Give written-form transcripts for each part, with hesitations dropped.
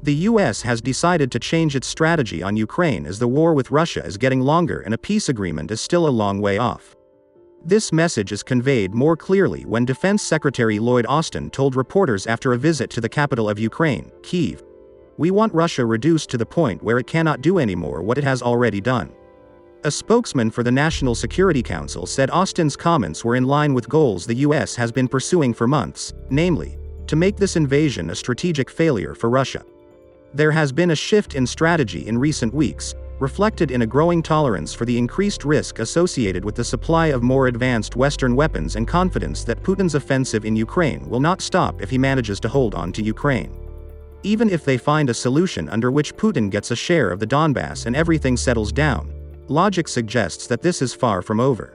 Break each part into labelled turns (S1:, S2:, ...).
S1: The US has decided to change its strategy on Ukraine as the war with Russia is getting longer and a peace agreement is still a long way off. This message is conveyed more clearly when Defense Secretary Lloyd Austin told reporters after a visit to the capital of Ukraine, Kyiv, "We want Russia reduced to the point where it cannot do anymore what it has already done." A spokesman for the National Security Council said Austin's comments were in line with goals the US has been pursuing for months, namely, to make this invasion a strategic failure for Russia. There has been a shift in strategy in recent weeks, reflected in a growing tolerance for the increased risk associated with the supply of more advanced Western weapons and confidence that Putin's offensive in Ukraine will not stop if he manages to hold on to Ukraine. Even if they find a solution under which Putin gets a share of the Donbass and everything settles down, logic suggests that this is far from over.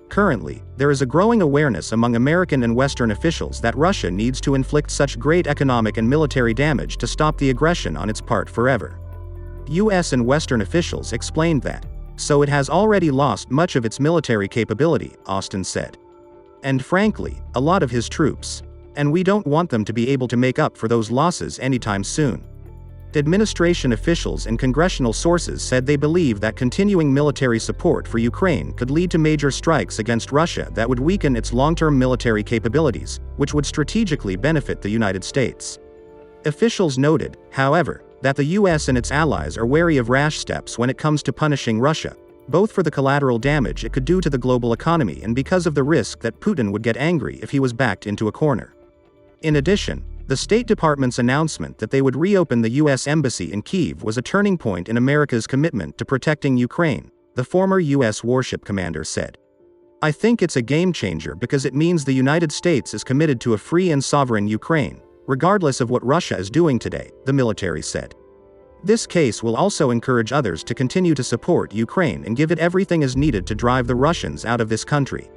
S1: Currently, there is a growing awareness among American and Western officials that Russia needs to inflict such great economic and military damage to stop the aggression on its part forever. US and Western officials explained that, "So it has already lost much of its military capability," Austin said. "And frankly, a lot of his troops. And we don't want them to be able to make up for those losses anytime soon." Administration officials and congressional sources said they believe that continuing military support for Ukraine could lead to major strikes against Russia that would weaken its long-term military capabilities, which would strategically benefit the United States. Officials noted, however, that the US and its allies are wary of rash steps when it comes to punishing Russia, both for the collateral damage it could do to the global economy and because of the risk that Putin would get angry if he was backed into a corner. In addition, the State Department's announcement that they would reopen the US Embassy in Kyiv was a turning point in America's commitment to protecting Ukraine, the former US warship commander said. "I think it's a game changer because it means the United States is committed to a free and sovereign Ukraine, regardless of what Russia is doing today," the military said. "This case will also encourage others to continue to support Ukraine and give it everything as needed to drive the Russians out of this country."